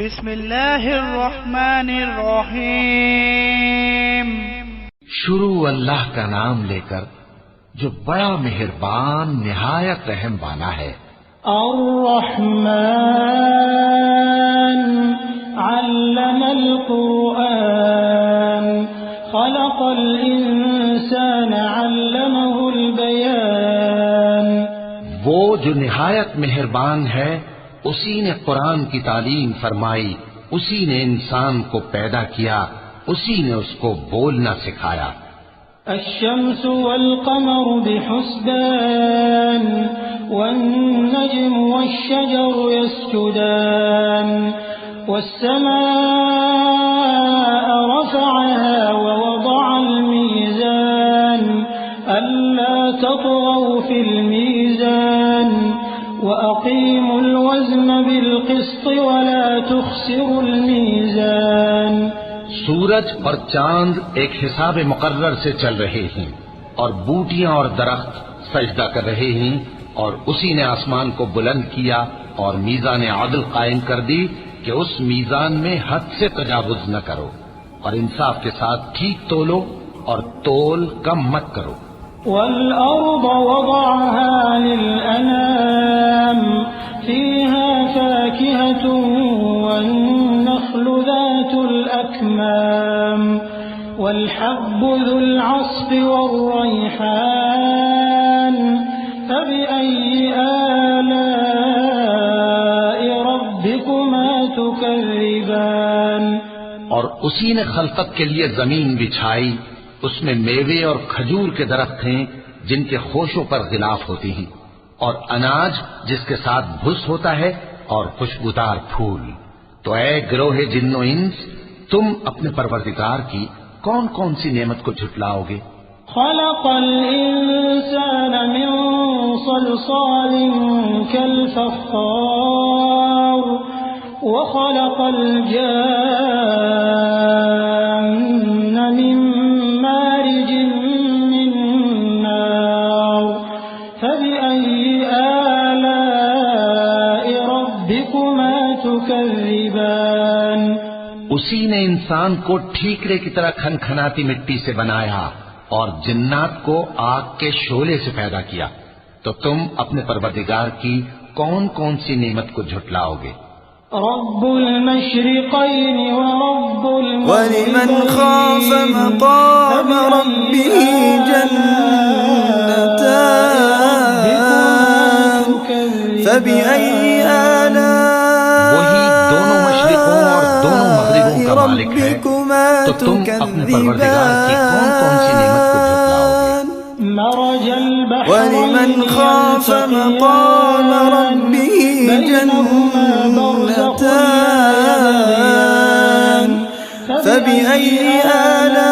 بسم اللہ الرحمن الرحیم۔ شروع اللہ کا نام لے کر جو بڑا مہربان نہایت رحم والا ہے۔ الرحمن علم القرآن خلق الانسان علمه البیان۔ وہ جو نہایت مہربان ہے اسی نے قرآن کی تعلیم فرمائی، اسی نے انسان کو پیدا کیا، اسی نے اس کو بولنا سکھایا۔ الشمس والقمر بحسبان والنجم والشجر يسجدان والسماء رفعها ووضع الميزان ألا تطغوا في الميزان وأقيموا الوزن بالقسط ولا تخسروا الميزان۔ سورج اور چاند ایک حساب مقرر سے چل رہے ہیں، اور بوٹیاں اور درخت سجدہ کر رہے ہیں، اور اسی نے آسمان کو بلند کیا اور میزان عدل قائم کر دی کہ اس میزان میں حد سے تجاوز نہ کرو، اور انصاف کے ساتھ ٹھیک تولو اور تول کم مت کرو۔ والأرض وضعها للأنام فيها فاكهة والنخل ذات الأكمام والحب ذو العصف والريحان فبأي آلاء ربكما تكذبان۔ اور اسی نے خلقت کے لیے زمین بچھائی، اس میں میوے اور کھجور کے درخت ہیں جن کے خوشوں پر غلاف ہوتی ہیں، اور اناج جس کے ساتھ بھس ہوتا ہے، اور خوشبودار پھول۔ تو اے گروہ جن و انس، تم اپنے پروردگار کی کون کون سی نعمت کو جھٹلاؤ گے؟ خلق الانسان من صلصال كالفخار وخلق الجان من مارج من نار فبأي آلاء ربكما تكذبان۔ اسی نے انسان کو ٹھیکرے کی طرح کھنکھناتی مٹی سے بنایا اور جنات کو آگ کے شعلے سے پیدا کیا، تو تم اپنے پروردگار کی کون کون سی نعمت کو جھٹلاؤ گے؟ رب المشرقين ورب ولمن خاف مقام ربه جنتان فبأي آلاء ربكما تكذبان۔ مرج البحرين ولمن خاف مقام ربه جنتان فبأي آلاء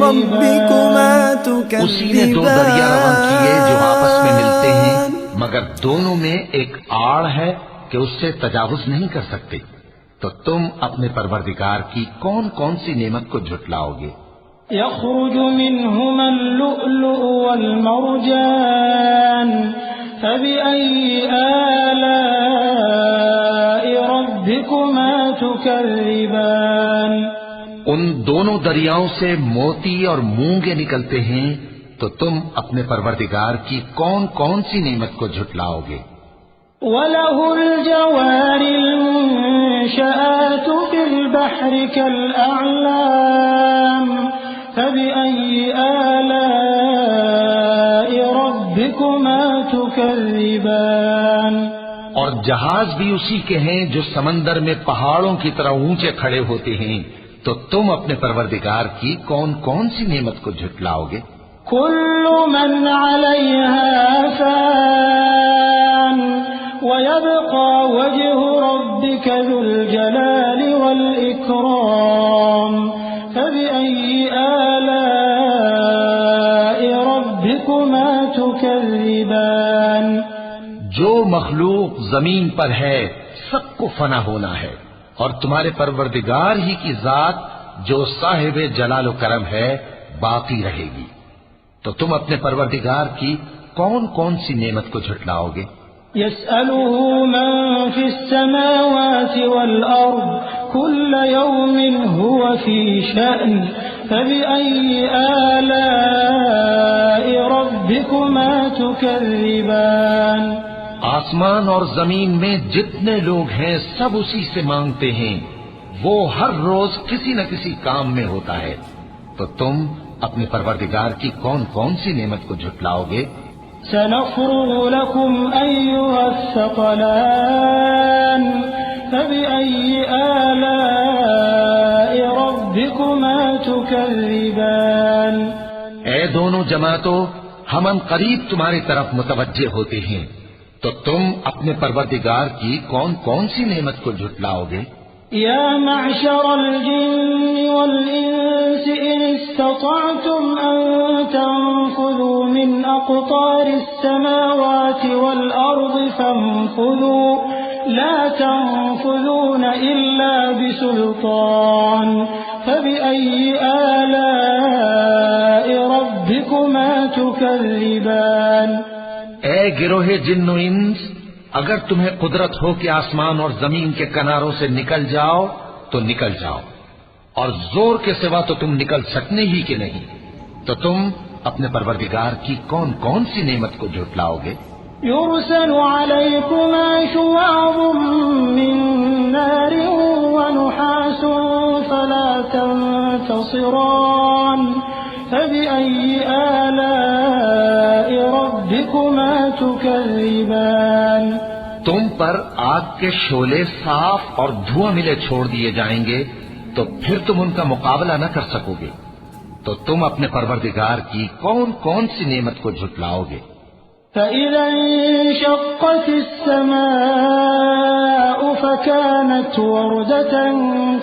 ربكما تكذبان۔ اسی نے دو دریا روان کیے جو آپس میں ملتے ہیں، مگر دونوں میں ایک آڑ ہے کہ اس سے تجاوز نہیں کر سکتے، تو تم اپنے پروردگار کی کون کون سی نعمت کو جھٹلاؤ گے؟ يخرج منهما اللؤلؤ والمرجان فبأي آلاء ربكما تكذبان۔ ان دونوں دریاؤں سے موتی اور مونگے نکلتے ہیں، تو تم اپنے پروردگار کی کون کون سی نعمت کو جھٹلاؤ گے؟ وَلَهُ الْجَوَارِ الْمُنشَآتُ فِي الْبَحْرِ كَالْأَعْلَامِ فَبِأَيِّ آلَاءِ رَبِّكُمَا تُكَذِّبَانِ۔ اور جہاز بھی اسی کے ہیں جو سمندر میں پہاڑوں کی طرح اونچے کھڑے ہوتے ہیں، تو تم اپنے پروردگار کی کون کون سی نعمت کو جھٹلاؤ گے؟ كل من عليها فان ويبقى وجه ربك ذو الجلال والإكرام فبأي آلاء ربكما تكذبان۔ جو مخلوق زمین پر ہے سب کو فنا ہونا ہے، اور تمہارے پروردگار ہی کی ذات جو صاحب جلال و کرم ہے باقی رہے گی، تو تم اپنے پروردگار کی کون کون سی نعمت کو جھٹلاؤ گے؟ يسأله من في السماوات والأرض كل يوم هو في شأن فبأي آلاء ربكما تكذبان آسمان اور زمین میں جتنے لوگ ہیں سب اسی سے مانگتے ہیں، وہ ہر روز کسی نہ کسی کام میں ہوتا ہے، تو تم اپنے پروردگار کی کون کون سی نعمت کو جھٹلاؤ گے؟ سنفرغ لكم أيها الثقلان فبأي آلاء ربكما تكذبان اے دونوں جماعتوں، ہم ان قریب تمہاری طرف متوجہ ہوتے ہیں، تو تم اپنے پروردگار کی کون کون سی نعمت کو جھٹلاؤ گے؟ يا معشر الجن والإنس إن استطعتم أن تنفذوا من أقطار السماوات والأرض فانفذوا لا تنفذون إلا بسلطان فبأي آلاء ربكما تكذبان اے گروہ جن و انس، اگر تمہیں قدرت ہو کہ آسمان اور زمین کے کناروں سے نکل جاؤ تو نکل جاؤ، اور زور کے سوا تو تم نکل سکنے ہی کہ نہیں، تو تم اپنے پروردگار کی کون کون سی نعمت کو جھٹلاؤ گے؟ يرسل عليكما شواظ من نار ونحاس فلا تنتصران فبأي آلاء ربكما تكذبان تم پر آگ کے شعلے صاف اور دھواں ملے چھوڑ دیے جائیں گے، تو پھر تم ان کا مقابلہ نہ کر سکو گے، تو تم اپنے پروردگار کی کون کون سی نعمت کو جھٹلاؤ گے؟ فإذا انشقت السماء فكانت وردة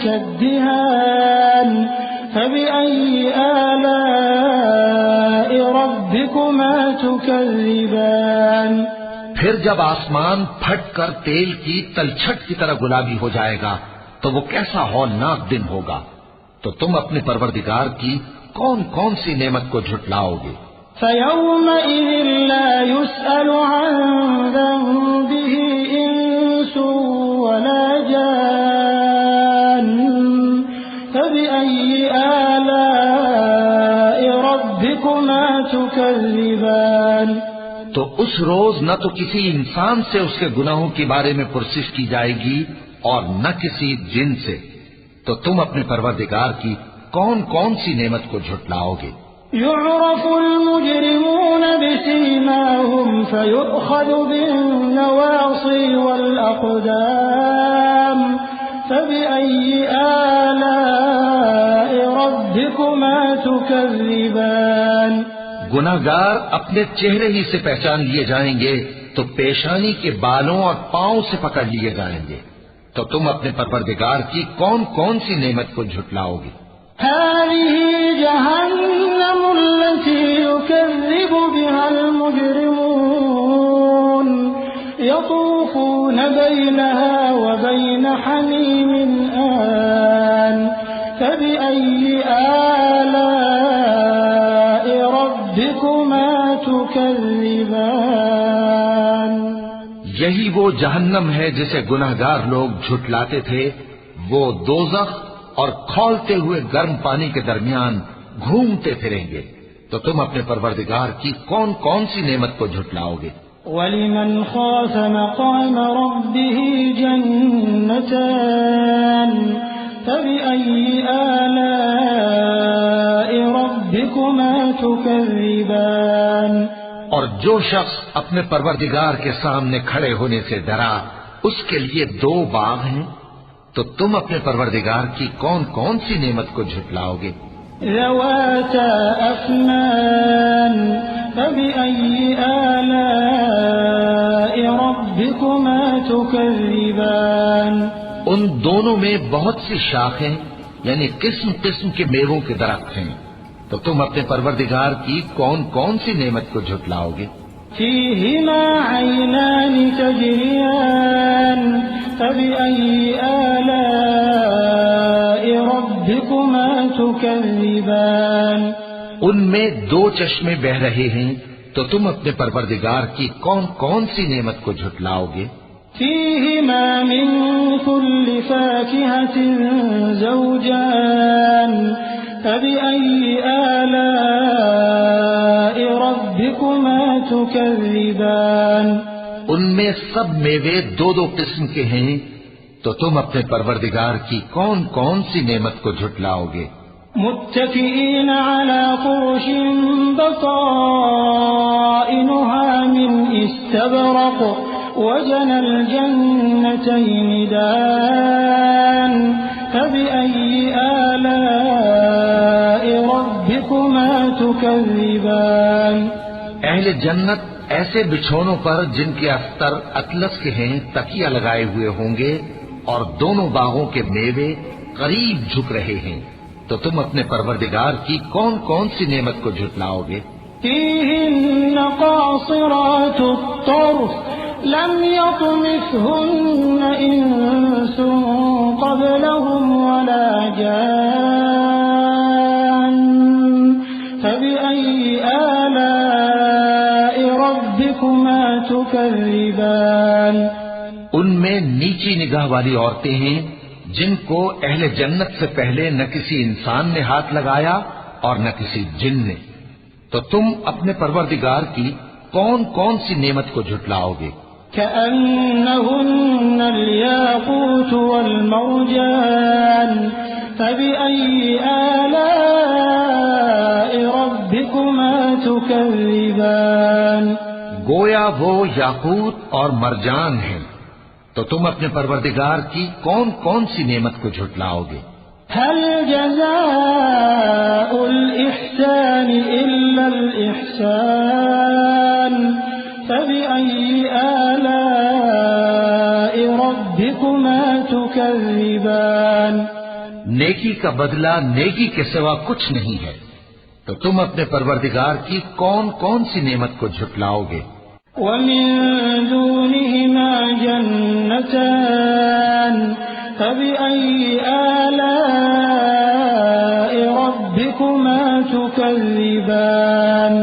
كالدهان فبأي آلاء ربكما تكذبان پھر جب آسمان پھٹ کر تیل کی تلچھٹ کی طرح گلابی ہو جائے گا تو وہ کیسا ہولناک دن ہوگا، تو تم اپنے پروردگار کی کون کون سی نعمت کو جھٹلاؤ گے؟ فيومئذ لا يسأل عن ذنبه إنس ولا جان فبأي آلاء ربكما تكذبان تو اس روز نہ تو کسی انسان سے اس کے گناہوں کے بارے میں پرسش کی جائے گی اور نہ کسی جن سے، تو تم اپنے پروردگار کی کون کون سی نعمت کو جھٹلاؤ گے؟ يعرف المجرمون بسيماهم فيؤخذ بالنواصي والأقدام فبأي آلاء ربكما تكذبان گناہگار اپنے چہرے ہی سے پہچان لیے جائیں گے تو پیشانی کے بالوں اور پاؤں سے پکڑ لیے جائیں گے، تو تم اپنے پروردگار کی کون کون سی نعمت کو جھٹلاؤ گے؟ هذه جهنم التي يكذب بها المجرمون يطوفون بينها وبين حميم آن فبأي آلاء ربكما تكذبان یہی وہ جہنم ہے جسے گناہگار لوگ جھٹلاتے تھے، وہ دوزخ اور کھولتے ہوئے گرم پانی کے درمیان گھومتے پھریں گے، تو تم اپنے پروردگار کی کون کون سی نعمت کو جھٹلاؤ گے؟ وَلِمَنْ خَافَ مَقَامَ رَبِّهِ جَنَّتَانِ فَبِأَيِّ آلَاءِ رَبِّكُمَا تُكَذِّبَانِ اور جو شخص اپنے پروردگار کے سامنے کھڑے ہونے سے ڈرا، اس کے لیے دو باغ ہیں، تو تم اپنے پروردگار کی کون کون سی نعمت کو جھٹلاؤ گے؟ ذواتا افنان فبأي آلاء ربكما تكذبان ان دونوں میں بہت سی شاخیں یعنی قسم قسم کے میووں کے درخت ہیں، تو تم اپنے پروردگار کی کون کون سی نعمت کو جھٹلاؤ گے؟ فيهما عينان تجريان فبأي آلاء ربكما تكذبان ان میں دو چشمے بہ رہے ہیں، تو تم اپنے پروردگار کی کون کون سی نعمت کو جھٹلاؤ گے؟ فيهما من كل فاكهة زوجان فبأي آلاء ربكما تكذبان ان میں سب میوے دو دو قسم کے ہیں، تو تم اپنے پروردگار کی کون کون سی نعمت کو جھٹلاؤ گے؟ متكئين على فرش بطائنها من استبرق وجنى الجنتين دان فبأي آلاء ربكما تكذبان اہل جنت ایسے بچھونوں پر جن کے استر اطلس کے ہیں تکیہ لگائے ہوئے ہوں گے، اور دونوں باغوں کے میوے قریب جھک رہے ہیں، تو تم اپنے پروردگار کی کون کون سی نعمت کو جھٹلاؤ گے؟ فيهن قاصرات الطرف لم يطمثهن إنس قبلهم ولا جان فبأي آلاء ربكما تكذبان ان میں نیچی نگاہ والی عورتیں ہیں جن کو اہل جنت سے پہلے نہ کسی انسان نے ہاتھ لگایا اور نہ کسی جن نے، تو تم اپنے پروردگار کی کون کون سی نعمت کو جھٹلاؤ گے؟ كأنهن الياقوت والمرجان فبأي آلاء ربكما تكذبان گویا وہ یاقوت اور مرجان ہیں، تو تم اپنے پروردگار کی کون کون سی نعمت کو جھٹلاؤ گے؟ هل جزاء الإحسان إلا الإحسان فبأي آلاء ربكما تكذبان نیکی کا بدلہ نیکی کے سوا کچھ نہیں ہے، تو تم اپنے پروردگار کی کون کون سی نعمت کو جھٹلاؤ گے؟ ومن دونهما جنتان فبأي آلاء ربكما تكذبان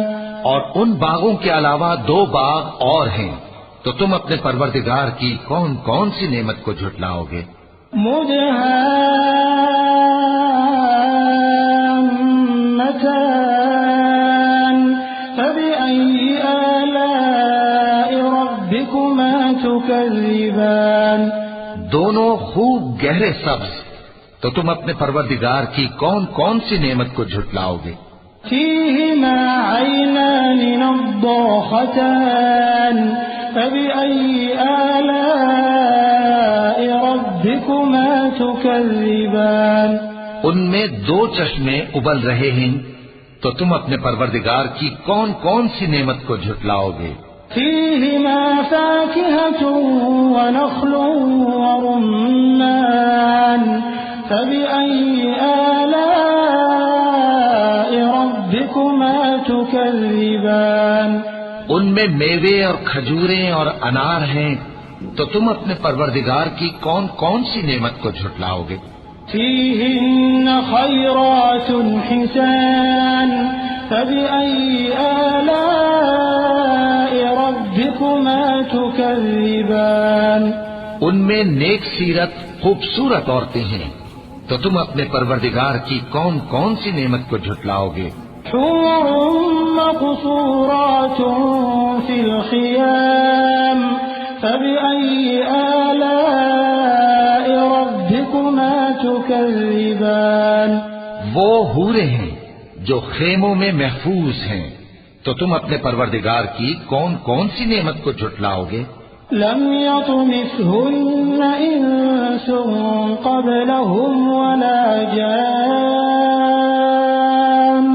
اور ان باغوں کے علاوہ دو باغ اور ہیں، تو تم اپنے پروردگار کی کون کون سی نعمت کو جھٹلاؤ گے؟ مدهامتان فبأي آلاء ربكما تكذبان دونوں خوب گہرے سبز، تو تم اپنے پروردگار کی کون کون سی نعمت کو جھٹلاؤ گے؟ فيهما عينان نضاختان فبأي آلاء ربكما تكذبان ان میں دو چشمے ابل رہے ہیں، تو تم اپنے پروردگار کی کون کون سی نعمت کو جھٹلاؤ گے؟ فيهما فاكهة ونخل ورمان فبأي آلاء ربكما تكذبان ان میں میوے اور کھجوریں اور انار ہیں، تو تم اپنے پروردگار کی کون کون سی نعمت کو جھٹلاؤ گے؟ فيهن خيرات حسان فبأي آلاء ربكما تكذبان ان میں نیک سیرت خوبصورت عورتیں ہیں، تو تم اپنے پروردگار کی کون کون سی نعمت کو جھٹلاؤ گے؟ حور مقصورات في الخيام فبأي آلاء ربكما تكذبان وہ حوریں ہیں جو خیموں میں محفوظ ہیں، تو تم اپنے پروردگار کی کون کون سی نعمت کو جھٹلاؤ گے؟ لم يطمثهن إنس قبلهم ولا جان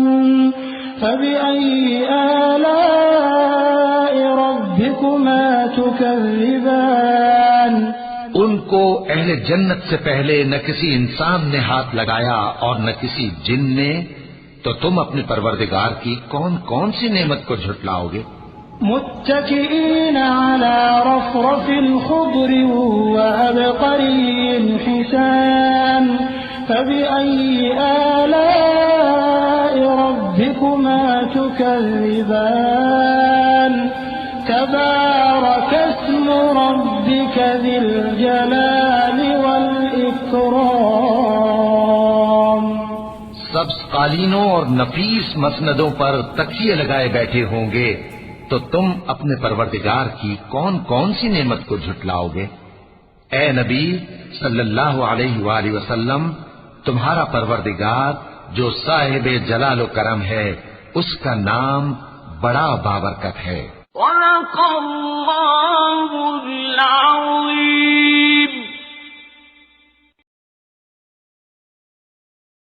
فبأي آلاء ربكما تكذبان ان کو اہل جنت سے پہلے نہ کسی انسان نے ہاتھ لگایا اور نہ کسی جن نے، تو تم اپنے پروردگار کی کون کون سی نعمت کو جھٹلاؤ گے؟ متكئين على رفرف خضر وعبقري حسان فبأي آلاء ربكما تكذبان تبارك اسم ربك ذي الجلال والإكرام. سبز قالینوں اور نفیس مسندوں پر تکیے لگائے بیٹھے ہوں گے تو تم اپنے پروردگار کی کون کون سی نعمت کو جھٹلاؤ گے؟ اے نبی صلی اللہ علیہ وآلہ وسلم، تمہارا پروردگار جو صاحب جلال و کرم ہے، اس کا نام بڑا بابرکت ہے. صدق اللہ العظیم.